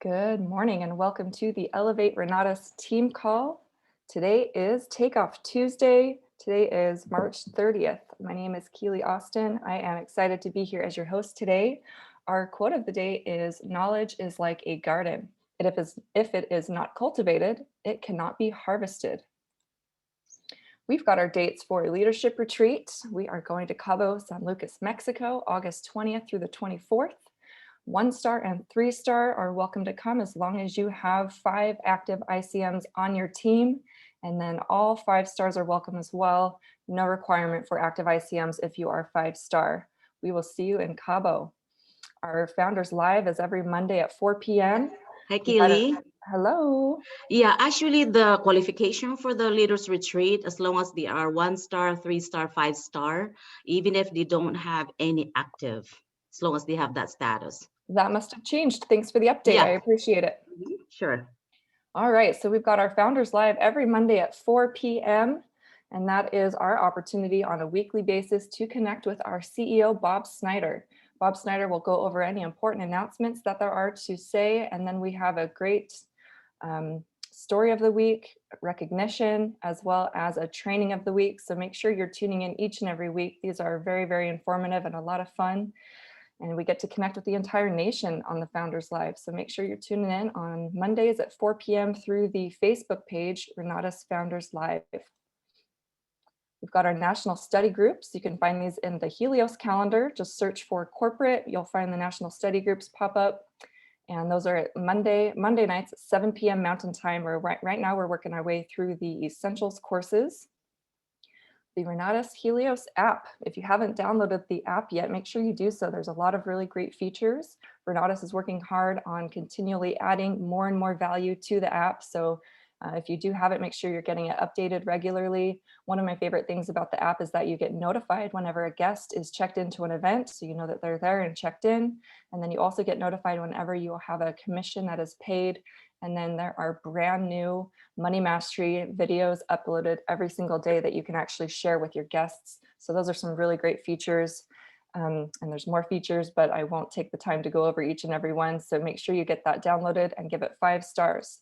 Good morning and welcome to the Elevate Renatus team call. Today is Takeoff Tuesday. Today is March 30th. My name is Keely Austin. I am excited to be here as your host today. Our quote of the day is, "Knowledge is like a garden. If it is not cultivated, it cannot be harvested." We've got our dates for a leadership retreat. We are going to Cabo San Lucas, Mexico, August 20th through the 24th. 1-star and 3-star are welcome to come as long as you have 5 active ICMs on your team. And then all 5 stars are welcome as well. No requirement for active ICMs if you are 5-star. We will see you in Cabo. Our Founders Live is every Monday at 4 p.m. Hi, Keely. Hello. Yeah, actually, the qualification for the leaders retreat, as long as they are 1-star, 3-star, 5-star, even if they don't have any active, as long as they have that status. That must have changed. Thanks for the update. Yeah. I appreciate it. Sure. All right, so we've got our Founders Live every Monday at 4 p.m. And that is our opportunity on a weekly basis to connect with our CEO, Bob Snyder. Bob Snyder will go over any important announcements that there are to say. And then we have a great story of the week, recognition, as well as a training of the week. So make sure you're tuning in each and every week. These are very, very informative and a lot of fun. And we get to connect with the entire nation on the Founders Live. So make sure you're tuning in on Mondays at 4 p.m. through the Facebook page, Renatus Founders Live. We've got our national study groups. You can find these in the Helios calendar. Just search for corporate. You'll find the national study groups pop up. And those are at Monday nights at 7 p.m. Mountain Time. Right now we're working our way through the essentials courses. The Renatus Helios app. If you haven't downloaded the app yet, make sure you do so. There's a lot of really great features. Renatus is working hard on continually adding more and more value to the app. So if you do have it, make sure you're getting it updated regularly. One of my favorite things about the app is that you get notified whenever a guest is checked into an event, so you know that they're there and checked in. And then you also get notified whenever you have a commission that is paid. And then there are brand new Money Mastery videos uploaded every single day that you can actually share with your guests. So those are some really great features. And there's more features, but I won't take the time to go over each and every one. So make sure you get that downloaded and give it 5 stars.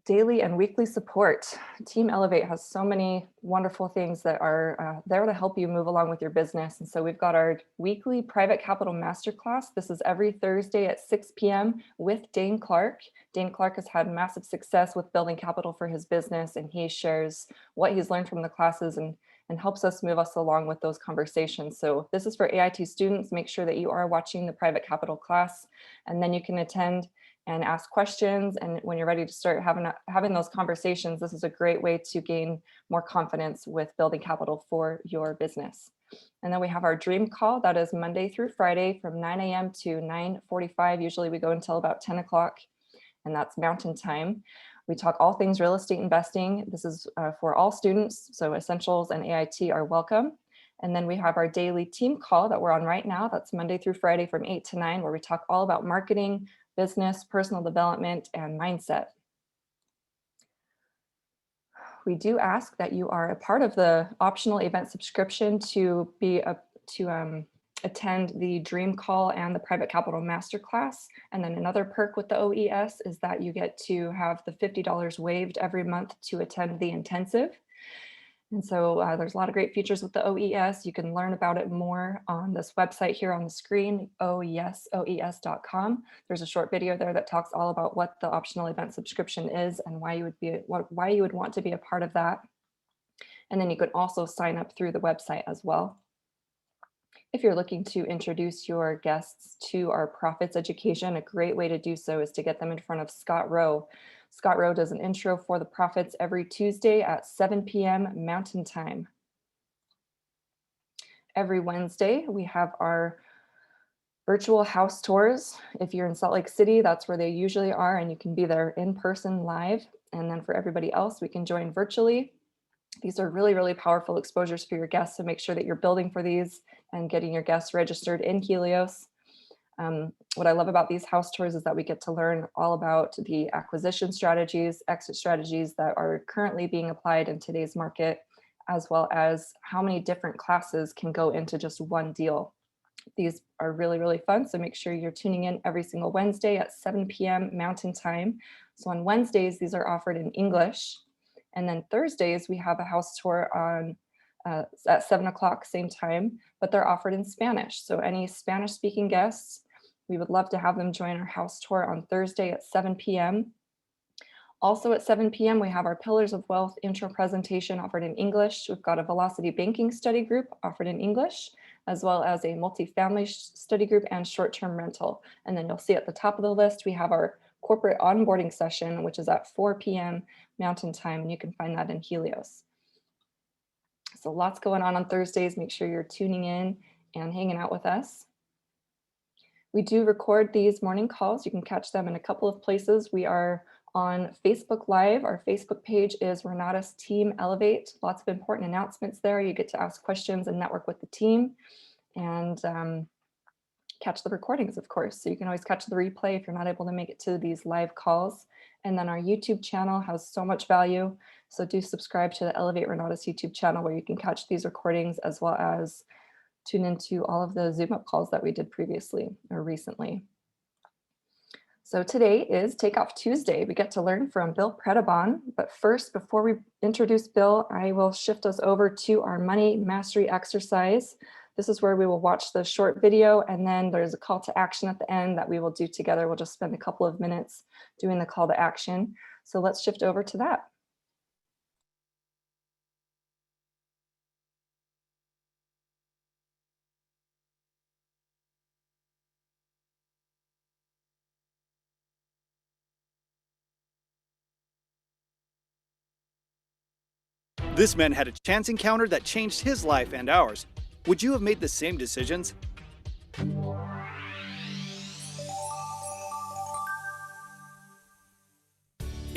Daily and weekly support. Team Elevate has so many wonderful things that are there to help you move along with your business. And so we've got our weekly private capital masterclass. This is every Thursday at 6 p.m. with Dane Clark. Dane Clark has had massive success with building capital for his business, and he shares what he's learned from the classes and helps us move us along with those conversations. So this is for AIT students. Make sure that you are watching the private capital class, and then you can attend and ask questions. And when you're ready to start having those conversations, this is a great way to gain more confidence with building capital for your business. And then we have our dream call. That is Monday through Friday from 9 a.m. to 9:45. Usually we go until about 10 o'clock, and that's Mountain Time. We talk all things real estate investing. This is for all students, so Essentials and AIT are welcome. And then we have our daily team call that we're on right now. That's Monday through Friday from 8 to 9, where we talk all about marketing, business, personal development, and mindset. We do ask that you are a part of the optional event subscription to attend the Dream Call and the Private Capital Masterclass. And then another perk with the OES is that you get to have the $50 waived every month to attend the intensive. And so there's a lot of great features with the OES. You can learn about it more on this website here on the screen, oes.com. There's a short video there that talks all about what the optional event subscription is and why you would want to be a part of that. And then you can also sign up through the website as well. If you're looking to introduce your guests to our profits education, a great way to do so is to get them in front of Scott Rowe. Scott Rowe does an intro for the profits every Tuesday at 7 p.m. Mountain Time. Every Wednesday, we have our virtual house tours. If you're in Salt Lake City, that's where they usually are, and you can be there in person live. And then for everybody else, we can join virtually. These are really, really powerful exposures for your guests, so make sure that you're building for these and getting your guests registered in Helios. What I love about these house tours is that we get to learn all about the acquisition strategies, exit strategies that are currently being applied in today's market, as well as how many different classes can go into just one deal. These are really, really fun. So make sure you're tuning in every single Wednesday at 7 p.m. Mountain Time. So on Wednesdays, these are offered in English. And then Thursdays, we have a house tour on at 7 o'clock, same time, but they're offered in Spanish. So any Spanish speaking guests, we would love to have them join our house tour on Thursday at 7 p.m. Also at 7 p.m., we have our Pillars of Wealth intro presentation offered in English. We've got a Velocity Banking study group offered in English, as well as a multifamily study group and short-term rental. And then you'll see at the top of the list, we have our corporate onboarding session, which is at 4 p.m. Mountain Time, and you can find that in Helios. So lots going on Thursdays. Make sure you're tuning in and hanging out with us. We do record these morning calls. You can catch them in a couple of places. We are on Facebook Live. Our Facebook page is Renata's Team Elevate. Lots of important announcements there. You get to ask questions and network with the team and catch the recordings, of course. So you can always catch the replay if you're not able to make it to these live calls. And then our YouTube channel has so much value. So do subscribe to the Elevate Renata's YouTube channel where you can catch these recordings as well as tune into all of the Zoom up calls that we did previously or recently. So today is Takeoff Tuesday. We get to learn from Bill Predebon. But first, before we introduce Bill, I will shift us over to our money mastery exercise. This is where we will watch the short video, and then there's a call to action at the end that we will do together. We'll just spend a couple of minutes doing the call to action. So let's shift over to that. This man had a chance encounter that changed his life and ours. Would you have made the same decisions? In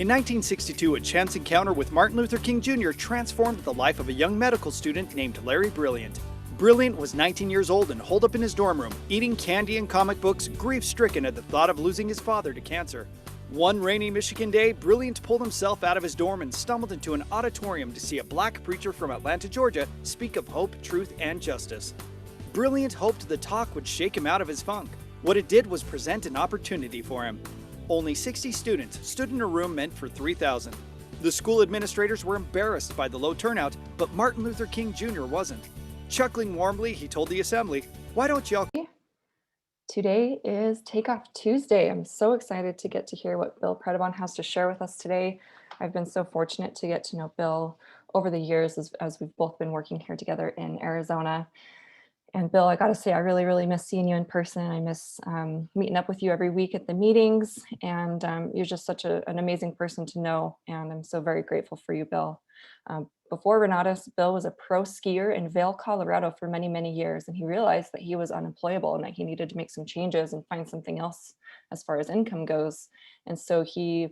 1962, a chance encounter with Martin Luther King Jr. transformed the life of a young medical student named Larry Brilliant. Brilliant was 19 years old and holed up in his dorm room, eating candy and comic books, grief-stricken at the thought of losing his father to cancer. One rainy Michigan day, Brilliant pulled himself out of his dorm and stumbled into an auditorium to see a black preacher from Atlanta, Georgia, speak of hope, truth, and justice. Brilliant hoped the talk would shake him out of his funk. What it did was present an opportunity for him. Only 60 students stood in a room meant for 3,000. The school administrators were embarrassed by the low turnout, but Martin Luther King Jr. wasn't. Chuckling warmly, he told the assembly, "Why don't y'all..." Today is Takeoff Tuesday. I'm so excited to get to hear what Bill Predebon has to share with us today. I've been so fortunate to get to know Bill over the years as we've both been working here together in Arizona. And Bill, I got to say, I really, really miss seeing you in person. I miss meeting up with you every week at the meetings. And you're just such an amazing person to know. And I'm so very grateful for you, Bill. Before Renatus, Bill was a pro skier in Vail, Colorado for many, many years. And he realized that he was unemployable and that he needed to make some changes and find something else as far as income goes. And so he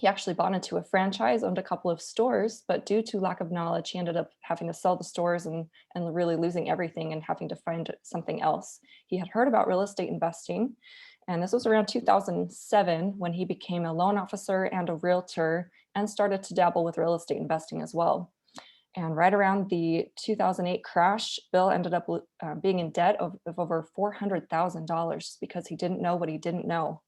actually bought into a franchise, owned a couple of stores, but due to lack of knowledge, he ended up having to sell the stores and really losing everything and having to find something else. He had heard about real estate investing, and this was around 2007 when he became a loan officer and a realtor and started to dabble with real estate investing as well. And right around the 2008 crash, Bill ended up being in debt of over $400,000 because he didn't know what he didn't know.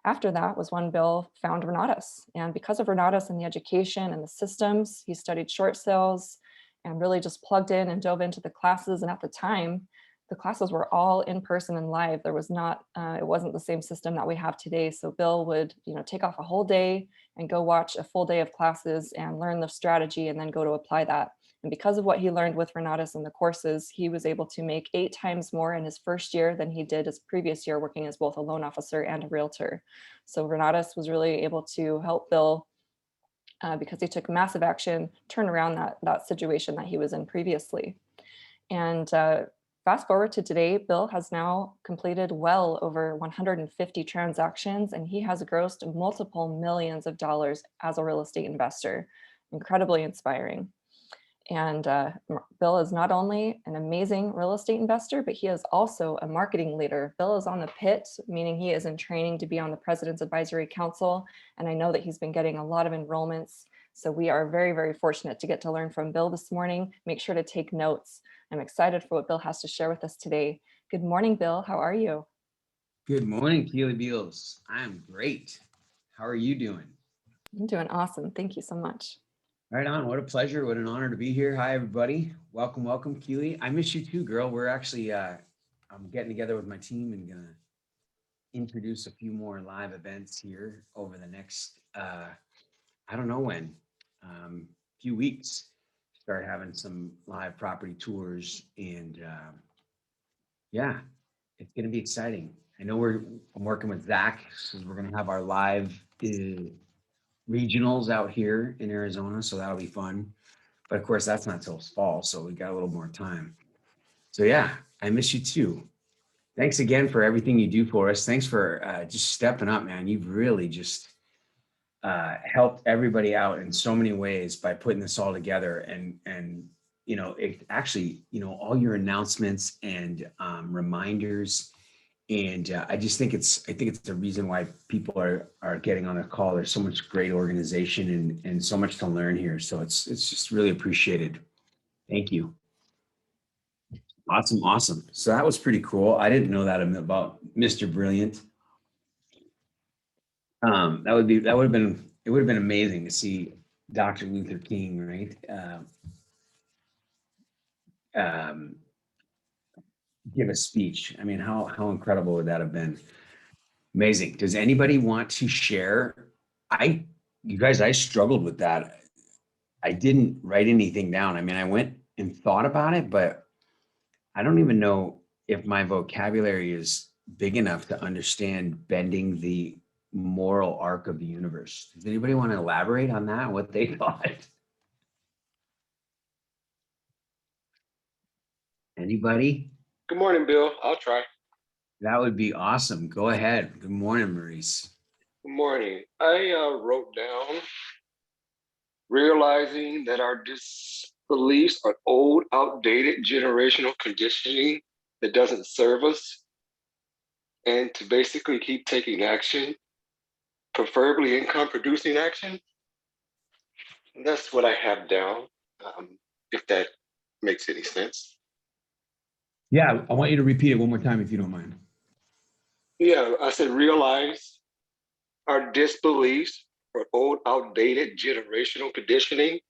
After that was when Bill found Renatus. And because of Renatus and the education and the systems, he studied short sales and really just plugged in and dove into the classes. And at the time, the classes were all in person and live. There was not, it wasn't the same system that we have today. So Bill would, take off a whole day and go watch a full day of classes and learn the strategy and then go to apply that. And because of what he learned with Renatus and the courses, he was able to make 8 times more in his first year than he did his previous year working as both a loan officer and a realtor. So Renatus was really able to help Bill because he took massive action, turn around that situation that he was in previously. And fast forward to today, Bill has now completed well over 150 transactions, and he has grossed multiple millions of dollars as a real estate investor. Incredibly inspiring. And Bill is not only an amazing real estate investor, but he is also a marketing leader. Bill is on the PIT, meaning he is in training to be on the President's Advisory Council. And I know that he's been getting a lot of enrollments. So we are very, very fortunate to get to learn from Bill this morning. Make sure to take notes. I'm excited for what Bill has to share with us today. Good morning, Bill. How are you? Good morning, Keely Beals. I'm great. How are you doing? I'm doing awesome. Thank you so much. Right on. What a pleasure. What an honor to be here. Hi, everybody. Welcome, welcome, Keely. I miss you too, girl. We're actually, I'm getting together with my team and gonna introduce a few more live events here over the next, I don't know when, few weeks. Start having some live property tours and yeah, it's gonna be exciting. I know I'm working with Zach, so we're gonna have our live regionals out here in Arizona, so that'll be fun. But of course, that's not till fall, so we got a little more time. So yeah, I miss you too. Thanks again for everything you do for us. Thanks for just stepping up, man. You've really just helped everybody out in so many ways by putting this all together. And you know, it actually, you know, all your announcements and reminders. And I think it's the reason why people are getting on the call. There's so much great organization and so much to learn here. So it's just really appreciated. Thank you. Awesome, awesome. So that was pretty cool. I didn't know that about Mr. Brilliant. That would have been amazing to see Dr. Luther King, right? Give a speech. I mean, how incredible would that have been? Amazing. Does anybody want to share? You guys, I struggled with that. I didn't write anything down. I mean, I went and thought about it, but I don't even know if my vocabulary is big enough to understand bending the moral arc of the universe. Does anybody want to elaborate on that? What they thought? Anybody? Good morning, Bill. I'll try. That would be awesome. Go ahead. Good morning, Maurice. Good morning. I wrote down realizing that our disbeliefs are old, outdated generational conditioning that doesn't serve us, and to basically keep taking action, preferably income producing action. And that's what I have down, if that makes any sense. Yeah, I want you to repeat it one more time if you don't mind. Yeah, I said realize our disbeliefs are old, outdated generational conditioning.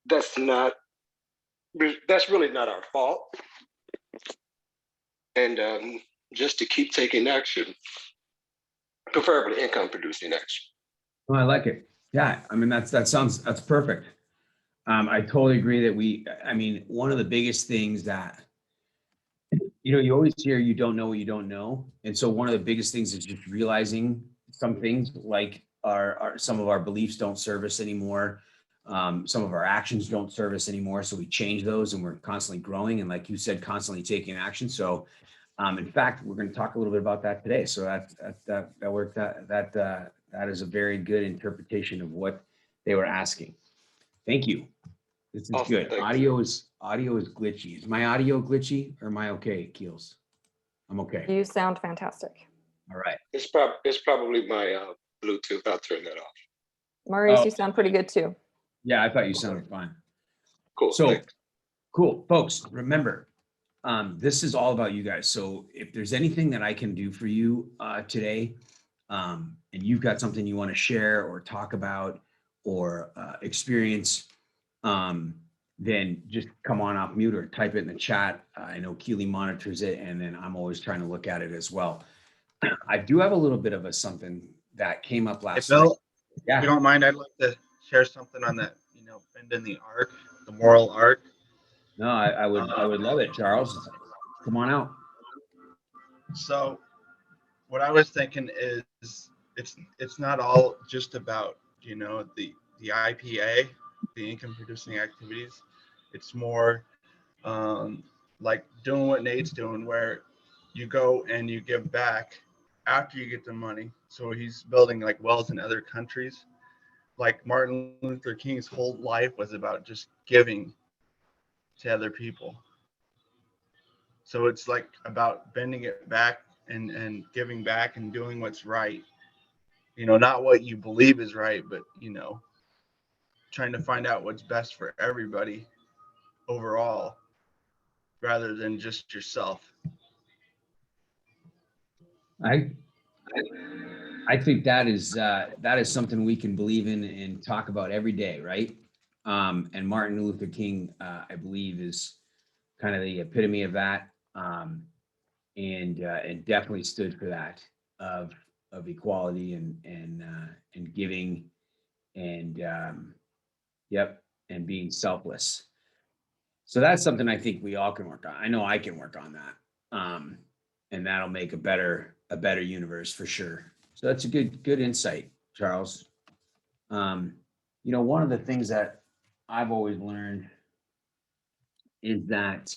That's really not our fault. And just to keep taking action, preferably income producing action. Oh, I like it. Yeah, I mean, that's perfect. I totally agree that I mean, one of the biggest things that, you know, you always hear you don't know what you don't know. And so one of the biggest things is just realizing some things like some of our beliefs don't serve us anymore. Some of our actions don't serve us anymore. So we change those and we're constantly growing. And like you said, constantly taking action. So in fact, we're going to talk a little bit about that today. So that is a very good interpretation of what they were asking. Thank you. This is Awesome, good. thanks. Audio is glitchy. Is my audio glitchy or am I okay, Keels? I'm okay. You sound fantastic. All right. It's probably my Bluetooth. I'll turn that off. Maurice, Oh. you sound pretty good too. Yeah, I thought you sounded fine. Cool. So thanks. cool, folks. Remember, this is all about you guys. So if there's anything that I can do for you today, and you've got something you want to share or talk about or experience, then just come on off mute or type it in the chat. I know Keely monitors it, and then I'm always trying to look at it as well. I do have a little bit of something that came up last night. Bill, Yeah. if you don't mind, I'd like to share something on that, bending the arc, the moral arc. No, I would love it, Charles. Come on out. So what I was thinking is it's not all just about, the IPA, the income producing activities. It's more like doing what Nate's doing, where you go and you give back after you get the money. So he's building like wells in other countries. Like Martin Luther King's whole life was about just giving to other people. So it's like about bending it back and giving back and doing what's right. Not what you believe is right, but, trying to find out what's best for everybody overall, rather than just yourself. I think that is something we can believe in and talk about every day, right? And Martin Luther King, I believe, is kind of the epitome of that, and definitely stood for that of equality and giving and yep, and being selfless. So that's something I think we all can work on. I know I can work on that, and that'll make a better universe for sure. So that's a good insight, Charles. One of the things that I've always learned is that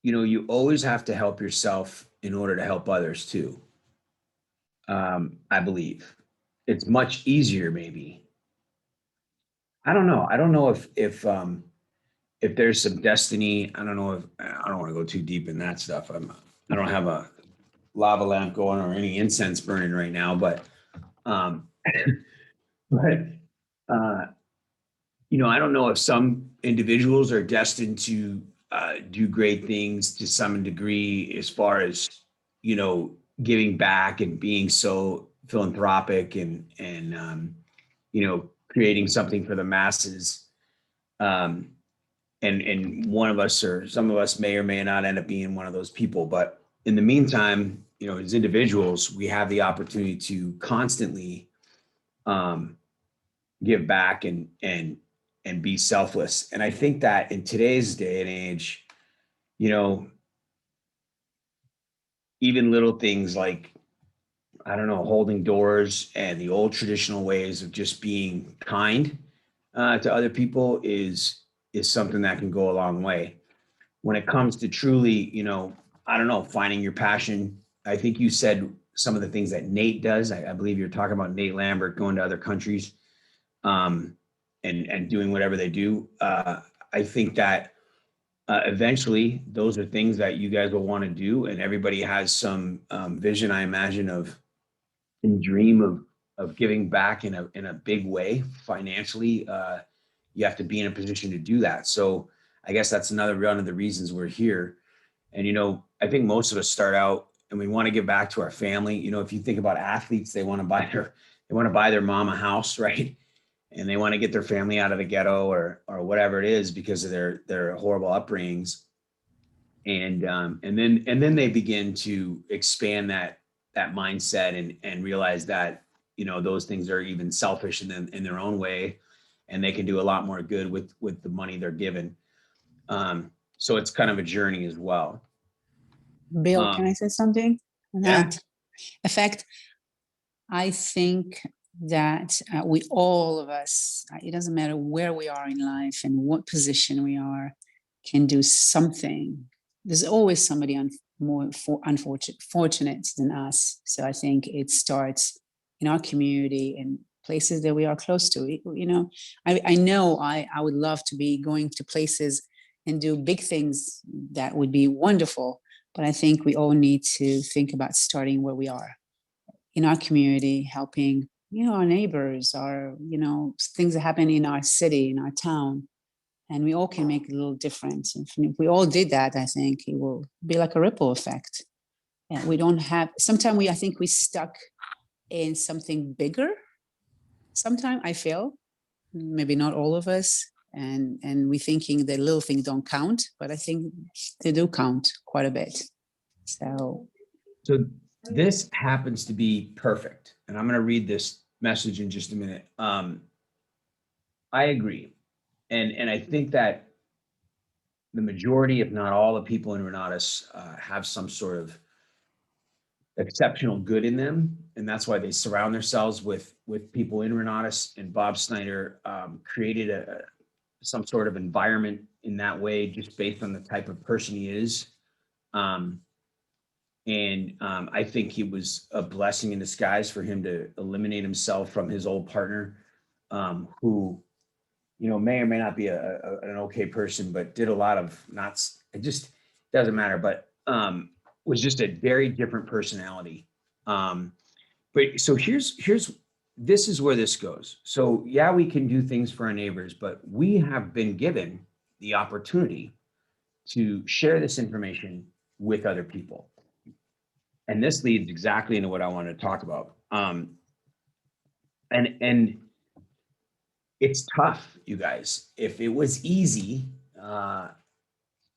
you always have to help yourself in order to help others too. I believe it's much easier, maybe. I don't know. I don't know if there's some destiny. I don't know if I don't want to go too deep in that stuff. I don't have a lava lamp going or any incense burning right now, but but I don't know if some individuals are destined to do great things to some degree as far as giving back and being so philanthropic and creating something for the masses. And one of us or some of us may or may not end up being one of those people. But in the meantime, as individuals, we have the opportunity to constantly give back and be selfless. And I think that in today's day and age, even little things like, I don't know, holding doors and the old traditional ways of just being kind to other people is something that can go a long way. When it comes to truly, I don't know, finding your passion. I think you said some of the things that Nate does. I believe you're talking about Nate Lambert going to other countries and doing whatever they do. I think that eventually those are things that you guys will want to do. And everybody has some vision, I imagine, of and dream of giving back in a big way financially. You have to be in a position to do that. So I guess that's another one of the reasons we're here. And, I think most of us start out and we want to give back to our family. If you think about athletes, they want to buy their mom a house, right? And they want to get their family out of the ghetto or whatever it is because of their horrible upbringings. And then they begin to expand that mindset and realize that, those things are even selfish in their own way, and they can do a lot more good with the money they're given. So it's kind of a journey as well. Bill, can I say something on Yeah. that? In fact, I think that all of us, it doesn't matter where we are in life and what position we are, can do something. There's always somebody more fortunate than us. So I think it starts in our community and places that we are close to. I know I would love to be going to places and do big things that would be wonderful. But I think we all need to think about starting where we are in our community, helping, our neighbors, our, things that happen in our city, in our town. And we all can make a little difference. If we all did that, I think it will be like a ripple effect. And we don't have, sometimes I think we stuck in something bigger. Sometimes I feel, maybe not all of us, and we thinking that little things don't count, but I think they do count quite a bit. So this happens to be perfect. And I'm going to read this message in just a minute. I agree. And I think that the majority, if not all, the people in Renatus have some sort of exceptional good in them. And that's why they surround themselves with people in Renatus. And Bob Snyder created some sort of environment in that way, just based on the type of person he is. I think it was a blessing in disguise for him to eliminate himself from his old partner, who, may or may not be an okay person, but did a lot of it just doesn't matter, but was just a very different personality. But so here's this is where this goes. So yeah, we can do things for our neighbors, but we have been given the opportunity to share this information with other people. And this leads exactly into what I want to talk about. And it's tough, you guys. If it was easy,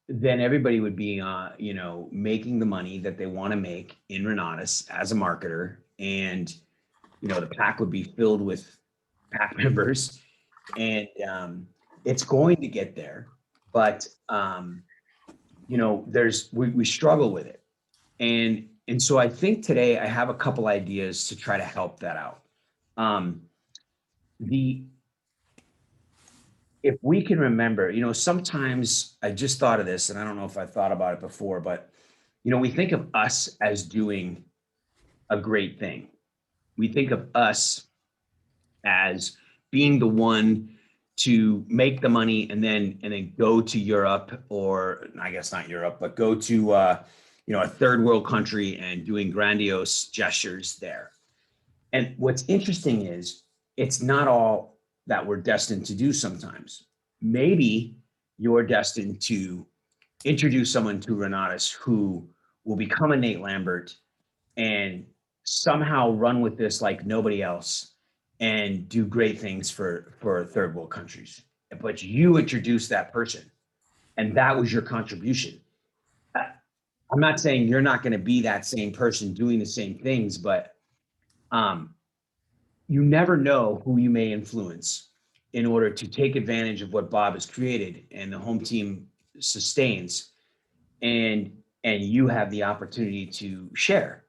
then everybody would be, you know, making the money that they want to make in Renatus as a marketer, and you know, the pack would be filled with pack members, and it's going to get there. But you know, we struggle with it, and so I think today I have a couple ideas to try to help that out. If we can remember, you know, sometimes I just thought of this, and I don't know if I thought about it before, but you know, we think of us as doing a great thing. We think of us as being the one to make the money and then go to Europe, or I guess not Europe, but go to you know, a third world country and doing grandiose gestures there. And what's interesting is it's not all that we're destined to do sometimes. Maybe you're destined to introduce someone to Renatus who will become a Nate Lambert and somehow run with this like nobody else and do great things for third world countries. But you introduced that person, and that was your contribution. I'm not saying you're not going to be that same person doing the same things, but you never know who you may influence in order to take advantage of what Bob has created and the home team sustains, and you have the opportunity to share.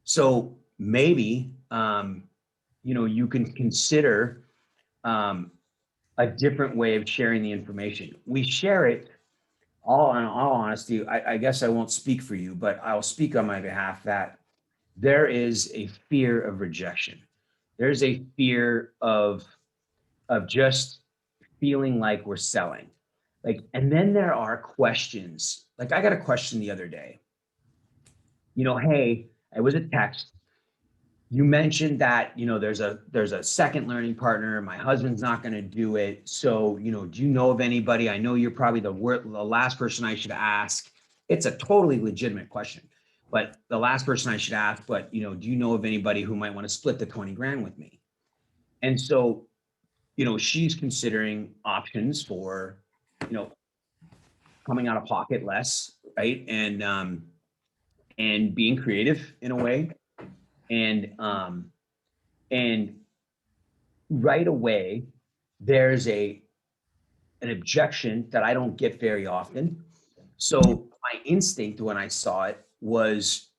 So maybe you know, you can consider a different way of sharing the information. We share it all, in all honesty. I guess I won't speak for you, but I'll speak on my behalf that there is a fear of rejection. There's a fear of just feeling like we're selling. Like, and then there are questions. Like, I got a question the other day. You know, hey, it was a text. You mentioned that, you know, there's a second learning partner. My husband's not going to do it. So, you know, do you know of anybody? I know you're probably the last person I should ask. It's a totally legitimate question, but the last person I should ask, but, you know, do you know of anybody who might want to split the 20 grand with me? And so, you know, she's considering options for, you know, coming out of pocket less, right? And being creative in a way. And right away, there's an objection that I don't get very often. So my instinct when I saw it was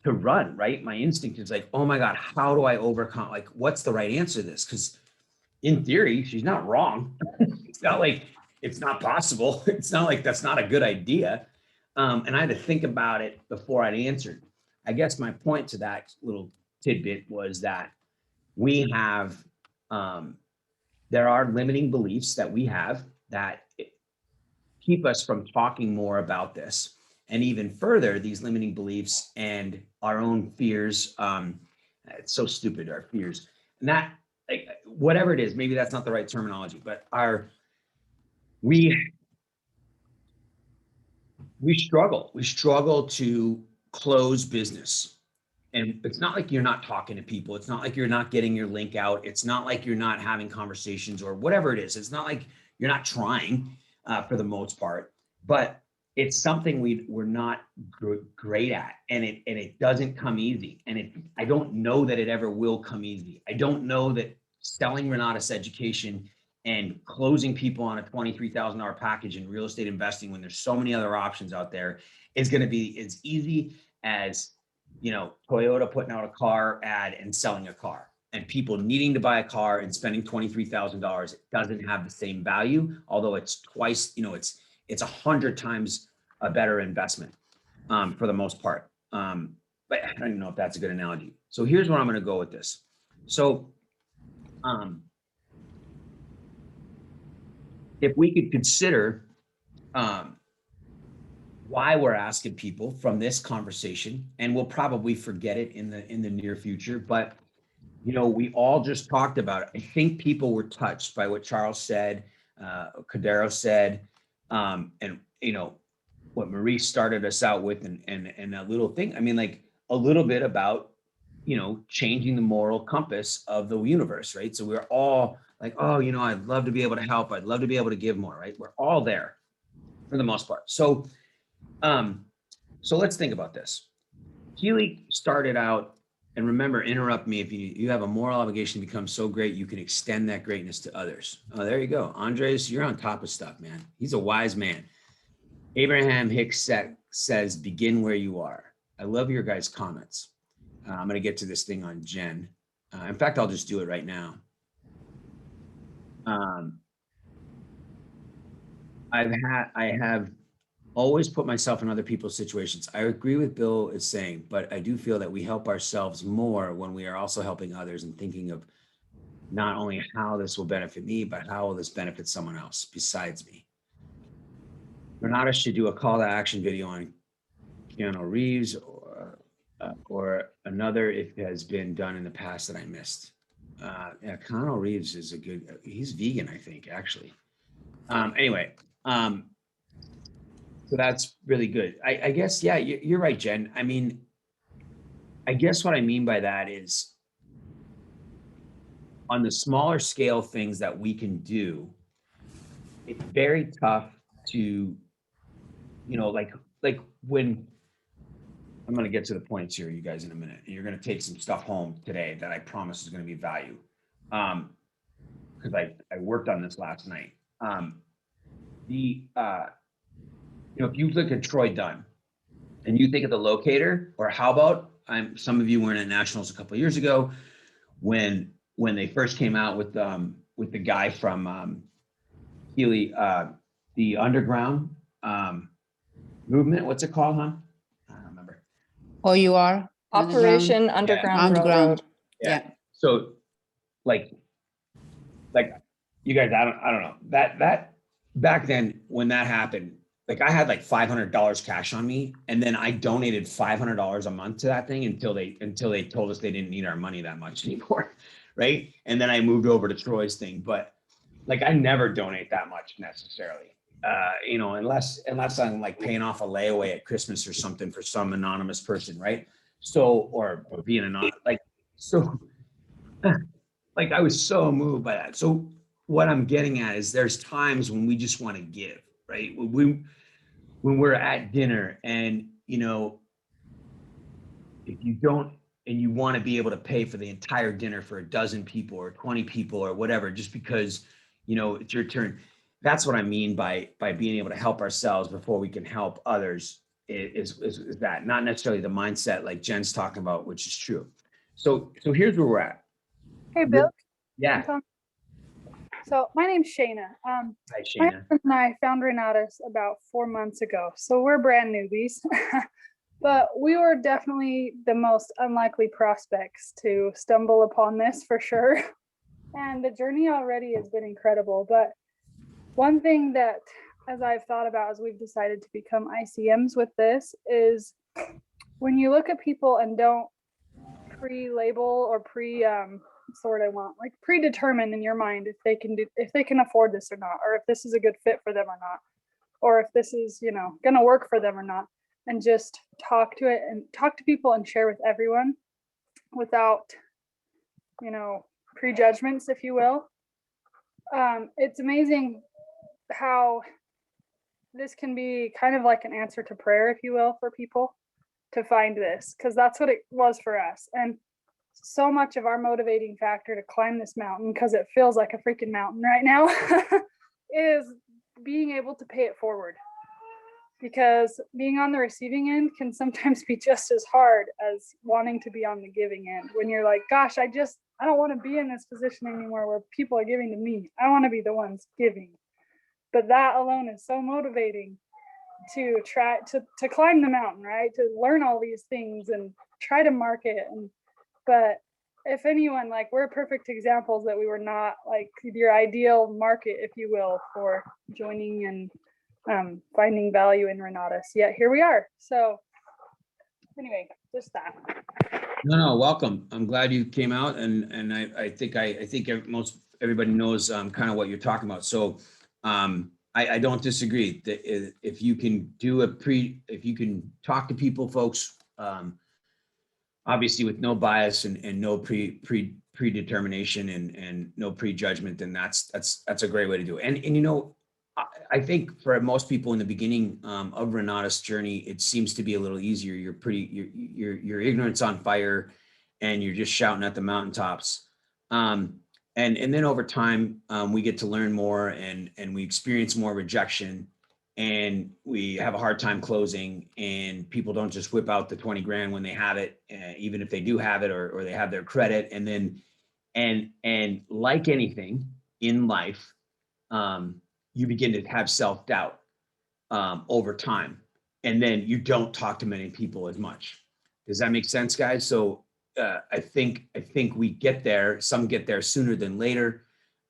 to run, right? My instinct is like, oh my God, how do I overcome? Like, what's the right answer to this? Because in theory, she's not wrong. It's not like it's not possible. It's not like that's not a good idea. And I had to think about it before I'd answered. I guess my point to that little tidbit was that we have, there are limiting beliefs that we have that keep us from talking more about this. And even further, these limiting beliefs and our own fears, it's so stupid, our fears. And that, like, whatever it is, maybe that's not the right terminology, but we struggle to close business. And it's not like you're not talking to people. It's not like you're not getting your link out. It's not like you're not having conversations or whatever it is. It's not like you're not trying for the most part, but it's something we're not great at, and it doesn't come easy. And I don't know that it ever will come easy. I don't know that selling Renatus education and closing people on a $23,000 package in real estate investing when there's so many other options out there is going to be as easy as, you know, Toyota putting out a car ad and selling a car, and people needing to buy a car and spending $23,000. It doesn't have the same value, although it's twice, you know, it's 100 times a better investment for the most part. But I don't even know if that's a good analogy. So here's where I'm going to go with this. So if we could consider why we're asking people from this conversation, and we'll probably forget it in the near future, but you know, we all just talked about it. I think people were touched by what Charles said, Cordero said, and you know, what Marie started us out with, and that little thing. I mean, like a little bit about, you know, changing the moral compass of the universe, right? So we're all like, oh, you know, I'd love to be able to help. I'd love to be able to give more, right? We're all there for the most part. So, so let's think about this. Keely started out, and remember, interrupt me if you have a moral obligation to become so great you can extend that greatness to others. Oh, there you go. Andres, you're on top of stuff, man. He's a wise man. Abraham Hicks says, begin where you are. I love your guys' comments. I'm going to get to this thing on Jen. In fact, I'll just do it right now. I have always put myself in other people's situations. I agree with Bill is saying, but I do feel that we help ourselves more when we are also helping others and thinking of not only how this will benefit me, but how will this benefit someone else besides me. Renata should do a call to action video on Keanu Reeves or another if it has been done in the past that I missed. Yeah, Keanu Reeves is he's vegan, I think, actually. Anyway, so that's really good. I guess, yeah, you're right, Jen. I mean, I guess what I mean by that is on the smaller scale things that we can do, it's very tough to, you know, like when I'm going to get to the points here, you guys, in a minute, and you're going to take some stuff home today that I promise is going to be value. Because I worked on this last night. You know, if you look at Troy Dunn and you think of the locator, or how about some of you were in at Nationals a couple of years ago when they first came out with the guy from Healy, the underground movement. What's it called, huh? I don't remember. Oh, you are? Operation Underground Railroad. Yeah. So like you guys, I don't know that back then when that happened, like I had like $500 cash on me, and then I donated $500 a month to that thing until they told us they didn't need our money that much anymore, right? And then I moved over to Troy's thing, but like I never donate that much necessarily, you know, unless I'm like paying off a layaway at Christmas or something for some anonymous person, right? So or being anonymous, like so, like I was so moved by that. So what I'm getting at is there's times when we just want to give, right? When we're at dinner and, you know, if you don't, and you want to be able to pay for the entire dinner for a dozen people or 20 people or whatever, just because, you know, it's your turn. That's what I mean by being able to help ourselves before we can help others is that, not necessarily the mindset like Jen's talking about, which is true. So here's where we're at. Hey, Bill. Yeah. So my name's Shayna. Hi, My Shayna. husband and I found Renatus about 4 months ago. So we're brand newbies, but we were definitely the most unlikely prospects to stumble upon this for sure. And the journey already has been incredible. But one thing that, as I've thought about as we've decided to become ICMs with this, is when you look at people and don't pre-label or what's the word I want, like predetermine in your mind if they can afford this or not, or if this is a good fit for them or not, or if this is, you know, gonna work for them or not, and just talk to people and share with everyone without, you know, prejudgments, if you will. It's amazing how this can be kind of like an answer to prayer, if you will, for people to find this, because that's what it was for us. And so much of our motivating factor to climb this mountain, because it feels like a freaking mountain right now, is being able to pay it forward. Because being on the receiving end can sometimes be just as hard as wanting to be on the giving end. When you're like, gosh, I don't want to be in this position anymore where people are giving to me. I want to be the ones giving. But that alone is so motivating to try to climb the mountain, right? To learn all these things and try to market. But if anyone, like, we're perfect examples that we were not like your ideal market, if you will, for joining and finding value in Renatus. Yet here we are. So anyway, just that. No, welcome. I'm glad you came out, and I think most everybody knows kind of what you're talking about. So I don't disagree that if you can do if you can talk to people, folks, obviously with no bias and no predetermination and no prejudgment, then that's a great way to do it. And you know, I think for most people in the beginning of Renata's journey, it seems to be a little easier. Your ignorance on fire, and you're just shouting at the mountaintops. And then over time, we get to learn more, and we experience more rejection, and we have a hard time closing, and people don't just whip out the 20 grand when they have it, even if they do have it, or they have their credit. And then, and like anything in life, you begin to have self-doubt over time. And then you don't talk to many people as much. Does that make sense, guys? So I think we get there. Some get there sooner than later.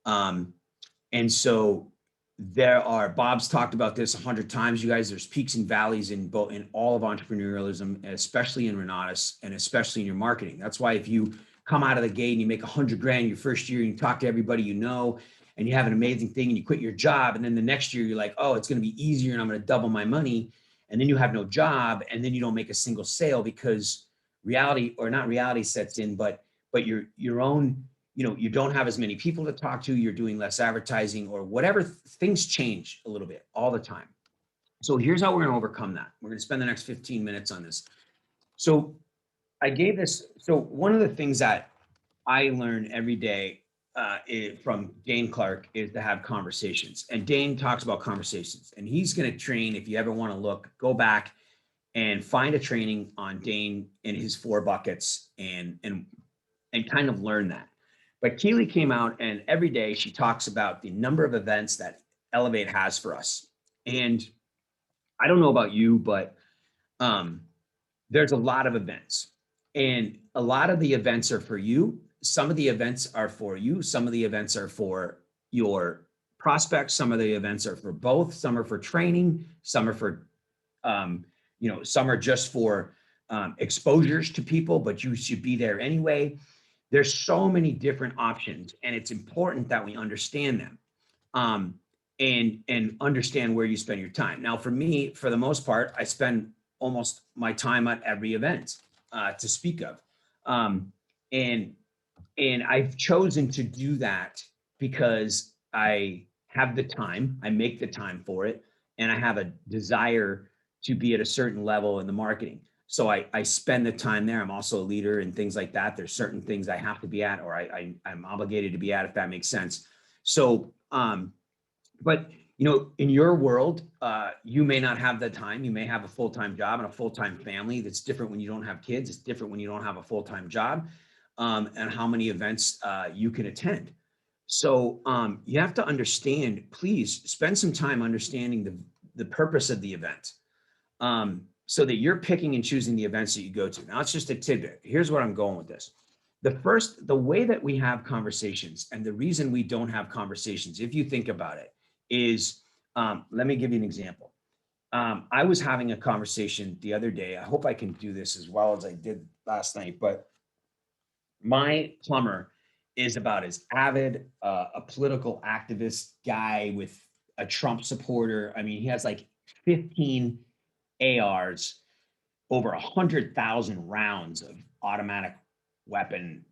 And so Bob's talked about this 100 times, you guys. There's peaks and valleys in all of entrepreneurialism, especially in Renata's, and especially in your marketing. That's why if you come out of the gate and you make 100 grand your first year, and you talk to everybody you know, and you have an amazing thing, and you quit your job, and then the next year you're like, oh, it's going to be easier and I'm going to double my money, and then you have no job, and then you don't make a single sale because reality, or not reality, sets in, but your own, you know, you don't have as many people to talk to, you're doing less advertising, or whatever, things change a little bit all the time. So here's how we're going to overcome that. We're going to spend the next 15 minutes on this. So I gave this, so one of the things that I learn every day from Dane Clark is to have conversations. And Dane talks about conversations, and he's going to train. If you ever want to look, go back and find a training on Dane and his 4 buckets, and kind of learn that. But Keely came out, and every day she talks about the number of events that Elevate has for us. And I don't know about you, but there's a lot of events, and a lot of the events are for you. Some of the events are for you. Some of the events are for your prospects. Some of the events are for both. Some are for training. Some are for, some are just for exposures to people, but you should be there anyway. There's so many different options, and it's important that we understand them and understand where you spend your time. Now, for me, for the most part, I spend almost my time at every event to speak of. And I've chosen to do that because I have the time, I make the time for it, and I have a desire to be at a certain level in the marketing. So I spend the time there. I'm also a leader and things like that. There's certain things I have to be at, or I'm obligated to be at, if that makes sense. So, but you know, in your world, you may not have the time. You may have a full-time job and a full-time family. That's different when you don't have kids. It's different when you don't have a full-time job, and how many events you can attend. So you have to understand, please spend some time understanding the purpose of the event. So that you're picking and choosing the events that you go to. Now, it's just a tidbit. Here's where I'm going with this. The way that we have conversations, and the reason we don't have conversations, if you think about it, is, let me give you an example. I was having a conversation the other day. I hope I can do this as well as I did last night, but my plumber is about as avid a political activist guy with a Trump supporter. I mean, he has like 15 ARs, over 100,000 rounds of automatic weapon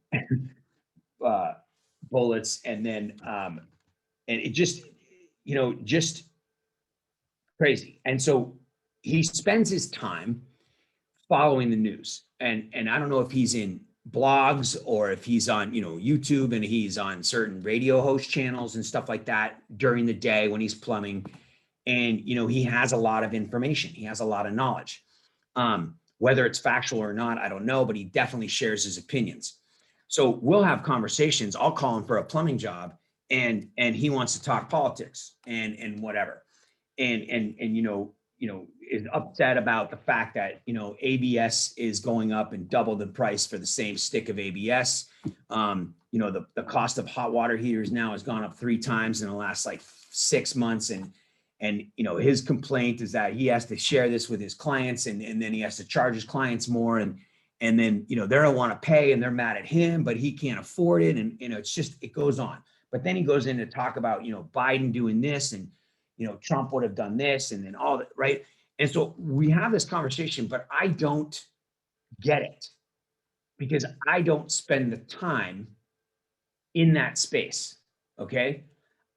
bullets, and then and it just, just crazy. And so he spends his time following the news, and I don't know if he's in blogs or if he's on YouTube, and he's on certain radio host channels and stuff like that during the day when he's plumbing. And, he has a lot of information. He has a lot of knowledge. Whether it's factual or not, I don't know, but he definitely shares his opinions. So we'll have conversations. I'll call him for a plumbing job, and he wants to talk politics and whatever. And is upset about the fact that, ABS is going up and double the price for the same stick of ABS. The cost of hot water heaters now has gone up 3 times in the last 6 months. And his complaint is that he has to share this with his clients, and then he has to charge his clients more. And And then, they don't want to pay and they're mad at him, but he can't afford it. And, it's just, it goes on. But then he goes in to talk about, Biden doing this and, Trump would have done this and then all that, right? And so we have this conversation, but I don't get it because I don't spend the time in that space, okay?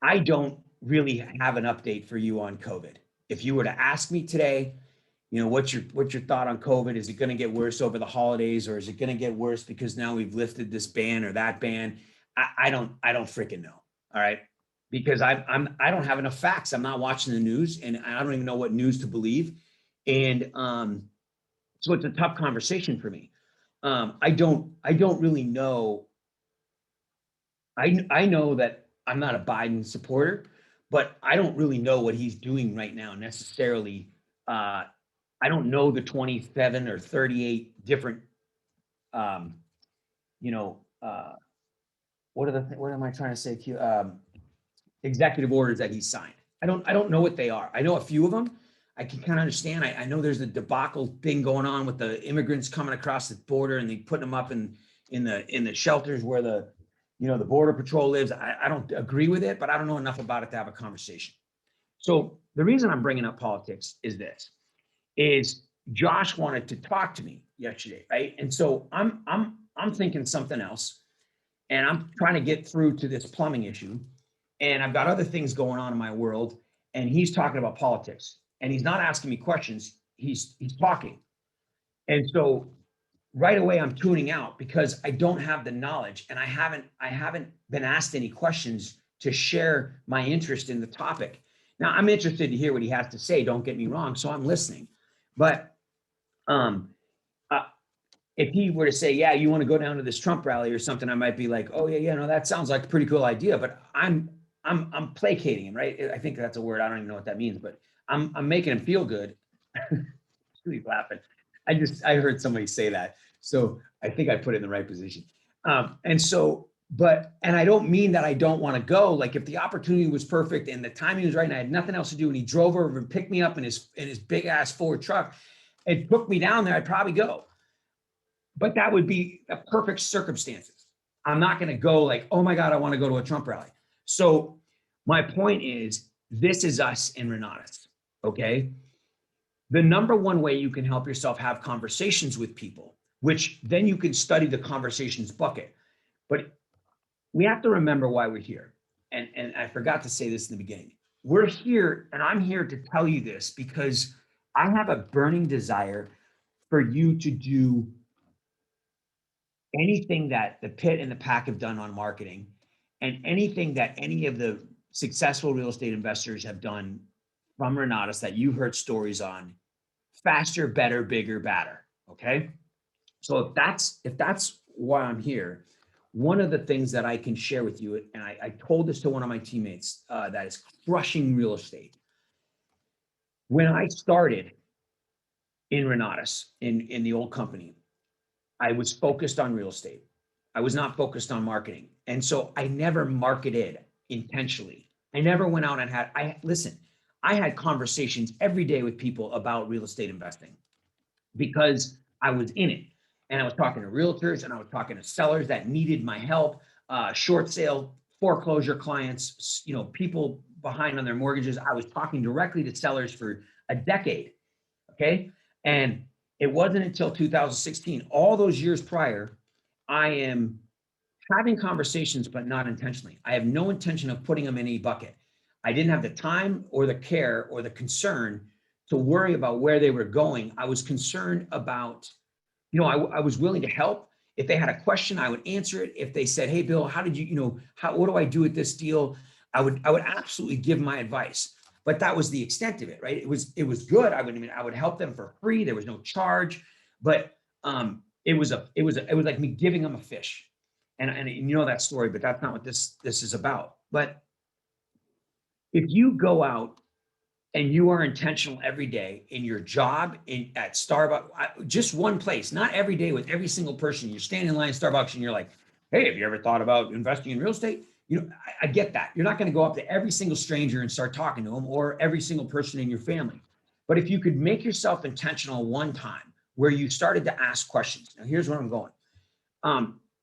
I don't really have an update for you on COVID. If you were to ask me today, what's your thought on COVID? Is it going to get worse over the holidays, or is it going to get worse because now we've lifted this ban or that ban? I don't freaking know. All right, because I don't have enough facts. I'm not watching the news, and I don't even know what news to believe. And so it's a tough conversation for me. I don't really know. I know that I'm not a Biden supporter, but I don't really know what he's doing right now necessarily. I don't know the 27 or 38 different, what am I trying to say to you? Executive orders that he signed. I don't know what they are. I know a few of them. I can kind of understand. I know there's a debacle thing going on with the immigrants coming across the border and they putting them up in the shelters where the border patrol lives. I don't agree with it, but I don't know enough about it to have a conversation. So the reason I'm bringing up politics is Josh wanted to talk to me yesterday, right? And so I'm thinking something else, and I'm trying to get through to this plumbing issue, and I've got other things going on in my world, and he's talking about politics, and he's not asking me questions. He's talking, and so right away I'm tuning out because I don't have the knowledge, and I haven't been asked any questions to share my interest in the topic. Now I'm interested to hear what he has to say. Don't get me wrong, so I'm listening. But if he were to say, yeah, you want to go down to this Trump rally or something, I might be like, oh yeah, no, that sounds like a pretty cool idea. But I'm placating him, right? I think that's a word. I don't even know what that means, but I'm making him feel good. He's laughing. I heard somebody say that, so I think I put it in the right position. And I don't mean that I don't want to go. Like if the opportunity was perfect and the timing was right and I had nothing else to do and he drove over and picked me up in his big ass Ford truck and took me down there, I'd probably go. But that would be a perfect circumstances. I'm not going to go like, oh my God, I want to go to a Trump rally. So my point is, this is us in Renatus, okay? The number one way you can help yourself have conversations with people, which then you can study the conversations bucket. But we have to remember why we're here. And I forgot to say this in the beginning. We're here, and I'm here to tell you this because I have a burning desire for you to do anything that the Pit and the Pack have done on marketing, and anything that any of the successful real estate investors have done from Renatus that you heard stories on, faster, better, bigger, badder. Okay. So if that's why I'm here, one of the things that I can share with you, and I told this to one of my teammates that is crushing real estate. When I started in Renatus, in the old company, I was focused on real estate. I was not focused on marketing. And so I never marketed intentionally. I never went out and I had conversations every day with people about real estate investing because I was in it. And I was talking to realtors and I was talking to sellers that needed my help, short sale, foreclosure clients, people behind on their mortgages. I was talking directly to sellers for a decade. Okay. And it wasn't until 2016, all those years prior, I am having conversations, but not intentionally. I have no intention of putting them in a bucket. I didn't have the time or the care or the concern to worry about where they were going. I was concerned about, I was willing to help. If they had a question, I would answer it. If they said, hey, Bill, how did you, what do I do with this deal? I would absolutely give my advice. But that was the extent of it, right? It was good. I would help them for free. There was no charge, but it was like me giving them a fish, and you know that story, but that's not what this is about. But if you go out and you are intentional every day in your job, at Starbucks, just one place, not every day with every single person. You're standing in line at Starbucks and you're like, hey, have you ever thought about investing in real estate? I get that. You're not going to go up to every single stranger and start talking to them, or every single person in your family. But if you could make yourself intentional one time, where you started to ask questions. Now, here's where I'm going.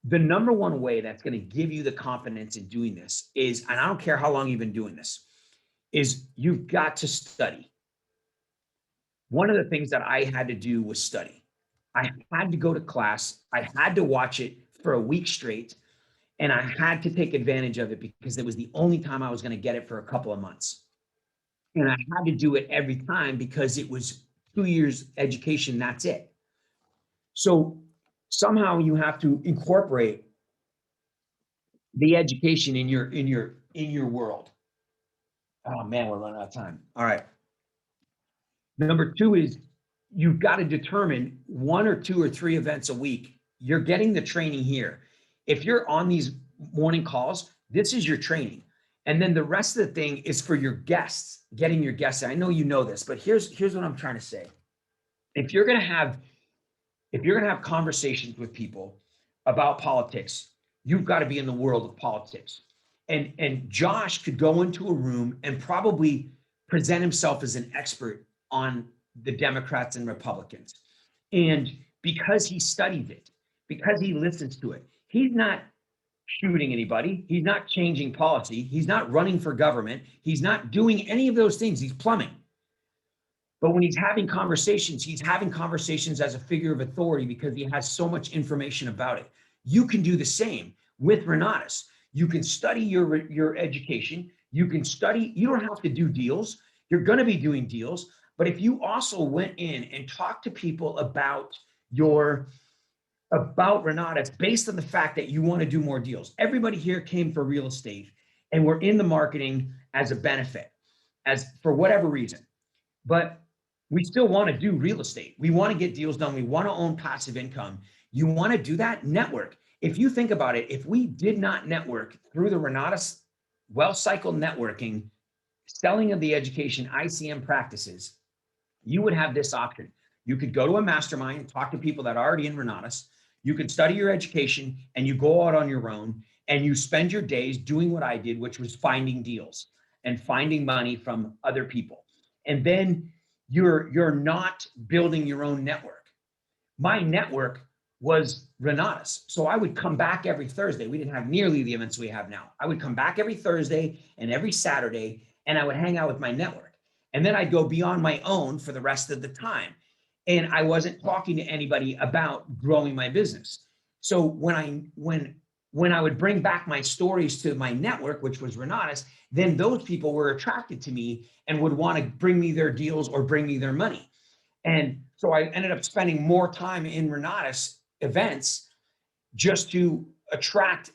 The number one way that's going to give you the confidence in doing this is, and I don't care how long you've been doing this, is you've got to study. One of the things that I had to do was study. I had to go to class. I had to watch it for a week straight, and I had to take advantage of it because it was the only time I was going to get it for a couple of months. And I had to do it every time because it was 2 years education, that's it. So somehow you have to incorporate the education in your world. Oh man, we're running out of time. All right. Number two is you've got to determine 1 or 2 or 3 events a week. You're getting the training here. If you're on these morning calls, this is your training. And then the rest of the thing is for your guests, getting your guests. I know you know this, but here's what I'm trying to say. If you're going to have conversations with people about politics, you've got to be in the world of politics. And Josh could go into a room and probably present himself as an expert on the Democrats and Republicans. And because he studies it, because he listens to it, he's not shooting anybody. He's not changing policy. He's not running for government. He's not doing any of those things. He's plumbing. But when he's having conversations as a figure of authority because he has so much information about it. You can do the same with Renatus. You can study your education. You can study, you don't have to do deals. You're going to be doing deals. But if you also went in and talked to people about Renatus based on the fact that you want to do more deals. Everybody here came for real estate and we're in the marketing as a benefit, as for whatever reason. But we still want to do real estate. We want to get deals done. We want to own passive income. You want to do that? Network. If you think about it, if we did not network through the Renatus Wealth Cycle networking, selling of the education, ICM practices, you would have this option. You could go to a mastermind and talk to people that are already in Renatus. You could study your education and you go out on your own and you spend your days doing what I did, which was finding deals and finding money from other people. And then you're not building your own network. My network was Renatus. So I would come back every Thursday. We didn't have nearly the events we have now. I would come back every Thursday and every Saturday, and I would hang out with my network. And then I'd go beyond my own for the rest of the time. And I wasn't talking to anybody about growing my business. So when I would bring back my stories to my network, which was Renatus, then those people were attracted to me and would want to bring me their deals or bring me their money. And so I ended up spending more time in Renatus events just to attract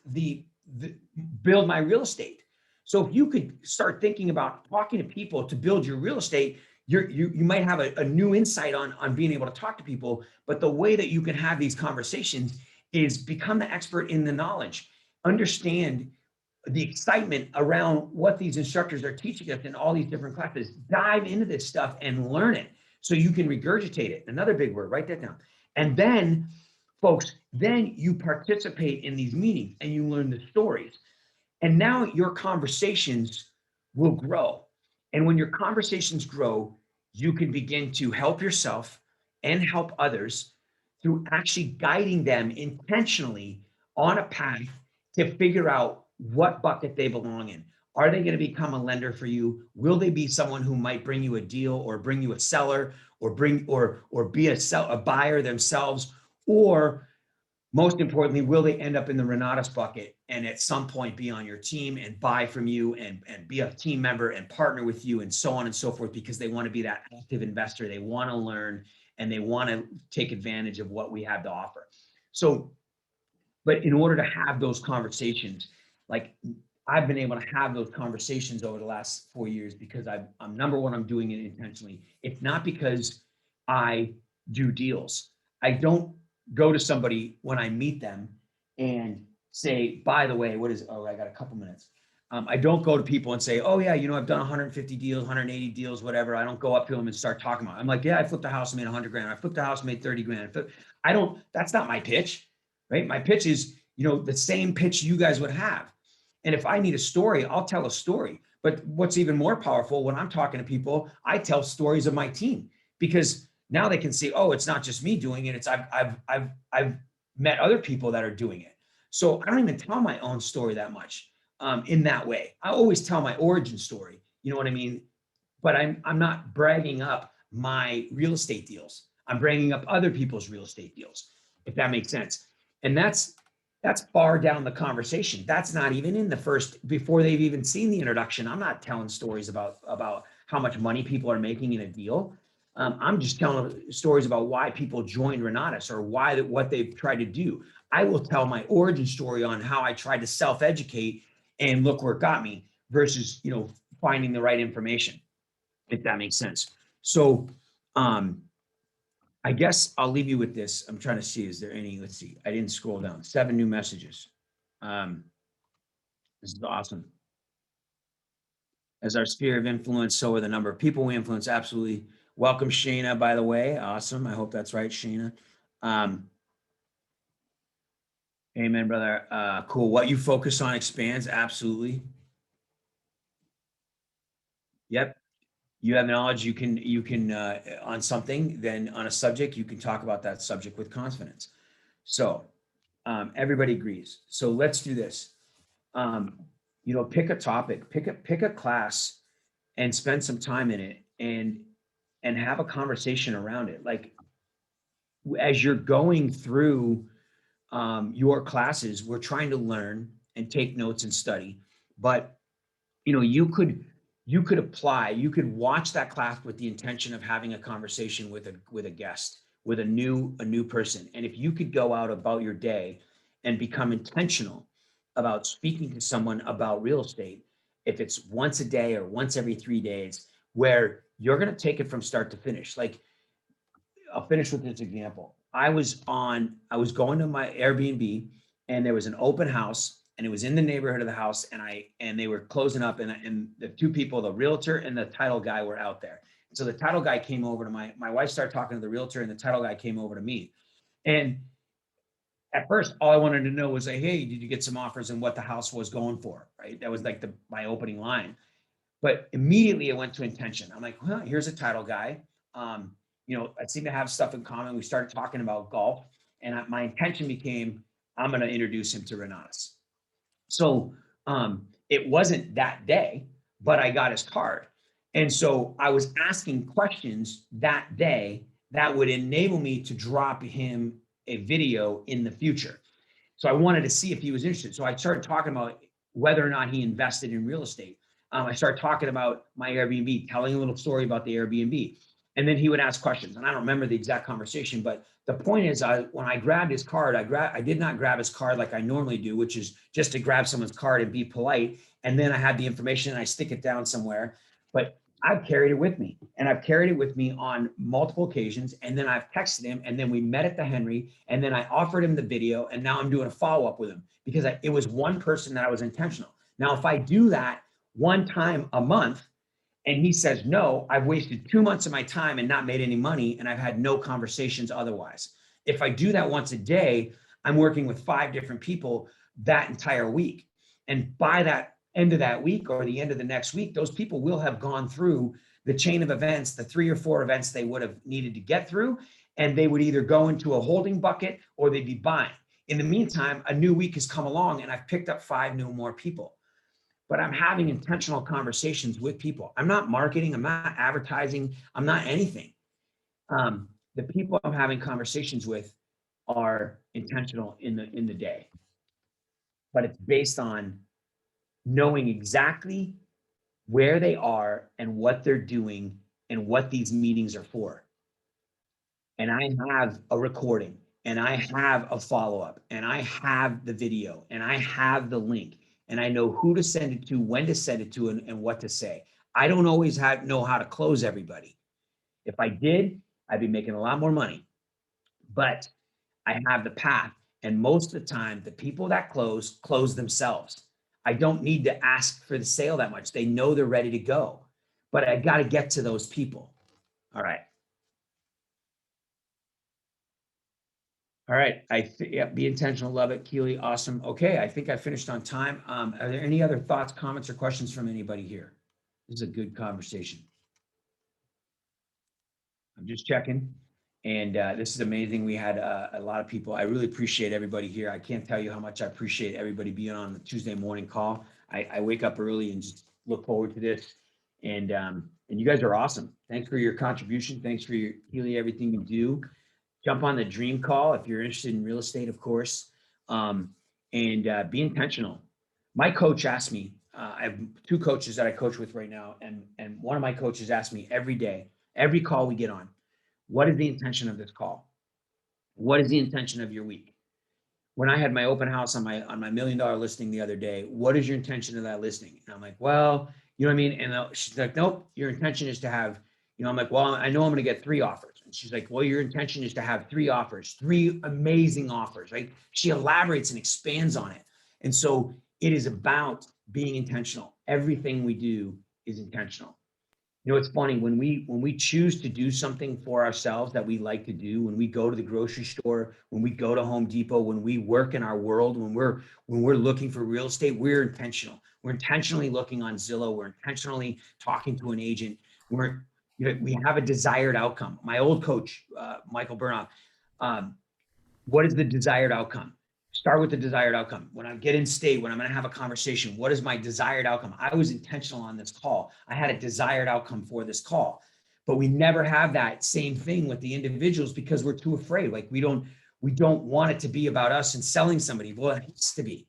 build my real estate. So if you could start thinking about talking to people to build your real estate, you might have a new insight on being able to talk to people. But the way that you can have these conversations is become the expert in the knowledge, understand the excitement around what these instructors are teaching us in all these different classes, dive into this stuff and learn it so you can regurgitate it. Another big word, write that down. And then, folks, then you participate in these meetings and you learn the stories. And now your conversations will grow. And when your conversations grow, you can begin to help yourself and help others through actually guiding them intentionally on a path to figure out what bucket they belong in. Are they going to become a lender for you? Will they be someone who might bring you a deal or bring you a seller or be a buyer themselves? Or most importantly, will they end up in the Renatus bucket and at some point be on your team and buy from you and be a team member and partner with you and so on and so forth, because they want to be that active investor. They want to learn and they want to take advantage of what we have to offer. So, but in order to have those conversations, like I've been able to have those conversations over the last 4 years because I'm number one, I'm doing it intentionally. It's not because I do deals. I don't go to somebody when I meet them and say, by the way, I got a couple minutes. I don't go to people and say, oh yeah, I've done 150 deals, 180 deals, whatever. I don't go up to them and start talking about it. I'm like, yeah, I flipped a house and made 100 grand. I flipped a house and made 30 grand. That's not my pitch, right? My pitch is, the same pitch you guys would have. And if I need a story, I'll tell a story. But what's even more powerful, when I'm talking to people, I tell stories of my team, because Now they can see, oh, it's not just me doing it. It's I've met other people that are doing it. So I don't even tell my own story that much in that way. I always tell my origin story. You know what I mean? But I'm not bragging up my real estate deals. I'm bringing up other people's real estate deals, if that makes sense. And that's far down the conversation. That's not even in the first, before they've even seen the introduction. I'm not telling stories about how much money people are making in a deal. I'm just telling stories about why people joined Renatus or what they've tried to do. I will tell my origin story on how I tried to self-educate and look where it got me versus, finding the right information, if that makes sense. So, I guess I'll leave you with this. I'm trying to see, is there any, let's see, I didn't scroll down, 7 new messages. This is awesome. As our sphere of influence, so are the number of people we influence. Absolutely. Welcome, Shayna, by the way. Awesome. I hope that's right, Shayna. Amen, brother. Cool. What you focus on expands. Absolutely. Yep. You have knowledge, you can on something, then on a subject, you can talk about that subject with confidence. So everybody agrees. So let's do this. Pick a topic, pick a class and spend some time in it and have a conversation around it. Like as you're going through your classes, we're trying to learn and take notes and study, but you could apply, you could watch that class with the intention of having a conversation with a guest, with a new person. And if you could go out about your day and become intentional about speaking to someone about real estate, if it's once a day or once every 3 days, where you're going to take it from start to finish. Like, I'll finish with this example. I was going to my Airbnb and there was an open house and it was in the neighborhood of the house and they were closing up and the two people, the realtor and the title guy, were out there. So the title guy came over to my wife, started talking to the realtor, and the title guy came over to me. And at first, all I wanted to know was like, hey, did you get some offers and what the house was going for? Right. That was like my opening line. But immediately it went to intention. I'm like, well, here's a title guy. I seem to have stuff in common. We started talking about golf, and my intention became, I'm going to introduce him to Renatus. So it wasn't that day, but I got his card. And so I was asking questions that day that would enable me to drop him a video in the future. So I wanted to see if he was interested. So I started talking about whether or not he invested in real estate. I started talking about my Airbnb, telling a little story about the Airbnb. And then he would ask questions. And I don't remember the exact conversation, but the point is, when I grabbed his card, I did not grab his card like I normally do, which is just to grab someone's card and be polite. And then I had the information and I stick it down somewhere. But I've carried it with me, and I've carried it with me on multiple occasions. And then I've texted him, and then we met at the Henry, and then I offered him the video, and now I'm doing a follow-up with him because it was one person that I was intentional. Now, if I do that one time a month and he says no, I've wasted 2 months of my time and not made any money, and I've had no conversations otherwise. If I do that once a day, I'm working with 5 different people that entire week. And by that end of that week or the end of the next week, those people will have gone through the chain of events, the 3 or 4 events they would have needed to get through, and they would either go into a holding bucket or they'd be buying. In the meantime, a new week has come along and I've picked up 5 more people. But I'm having intentional conversations with people. I'm not marketing, I'm not advertising, I'm not anything. The people I'm having conversations with are intentional in the day. But it's based on knowing exactly where they are and what they're doing and what these meetings are for. And I have a recording, and I have a follow-up, and I have the video, and I have the link, and I know who to send it to, when to send it to, and what to say. I don't always know how to close everybody. If I did, I'd be making a lot more money. But I have the path, and most of the time, the people that close themselves. I don't need to ask for the sale that much. They know they're ready to go, but I got to get to those people. All right. All right. Yeah, be intentional. Love it. Keely. Awesome. Okay. I think I finished on time. Are there any other thoughts, comments, or questions from anybody here? This is a good conversation. I'm just checking. And this is amazing. We had a lot of people. I really appreciate everybody here. I can't tell you how much I appreciate everybody being on the Tuesday morning call. I wake up early and just look forward to this. And you guys are awesome. Thanks for your contribution. Thanks for your Healy, everything you do. Jump on the dream call if you're interested in real estate, of course. And be intentional. My coach asked me, I have 2 coaches that I coach with right now. And one of my coaches asked me every day, every call we get on, what is the intention of this call? What is the intention of your week? When I had my open house on my $1 million listing the other day, what is your intention of that listing? And I'm like, well, you know what I mean? And she's like, nope, your intention is to have, I'm like, well, I know I'm going to get 3 offers. And she's like, well, your intention is to have 3 offers, 3 amazing offers, right? She elaborates and expands on it. And so it is about being intentional. Everything we do is intentional. It's funny when we choose to do something for ourselves that we like to do, when we go to the grocery store, when we go to Home Depot, when we work in our world, when we're looking for real estate, we're intentional. We're intentionally looking on Zillow. We're intentionally talking to an agent. We have a desired outcome. My old coach, Michael Burnoff, what is the desired outcome? Start with the desired outcome. When I get in state, when I'm going to have a conversation, what is my desired outcome? I was intentional on this call. I had a desired outcome for this call, but we never have that same thing with the individuals because we're too afraid. Like we don't want it to be about us and selling somebody. Well, it has to be.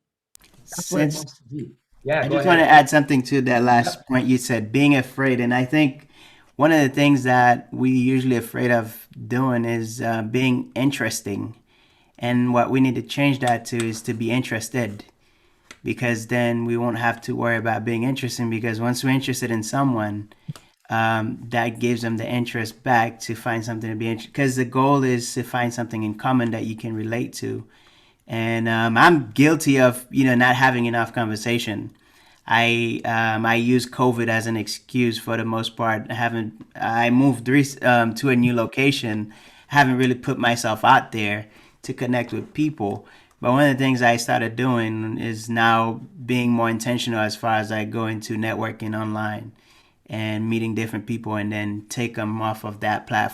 That's what it has to be. Yeah. I just want to add something to that last point you said, being afraid. And I think one of the things that we usually afraid of doing is being interesting. And what we need to change that to is to be interested, because then we won't have to worry about being interesting, because once we're interested in someone, that gives them the interest back to find something to be interested, because the goal is to find something in common that you can relate to. And I'm guilty of, not having enough conversation. I use COVID as an excuse for the most part. I moved to a new location, haven't really put myself out there to connect with people. But one of the things I started doing is now being more intentional as far as I go into networking online and meeting different people, and then take them off of that platform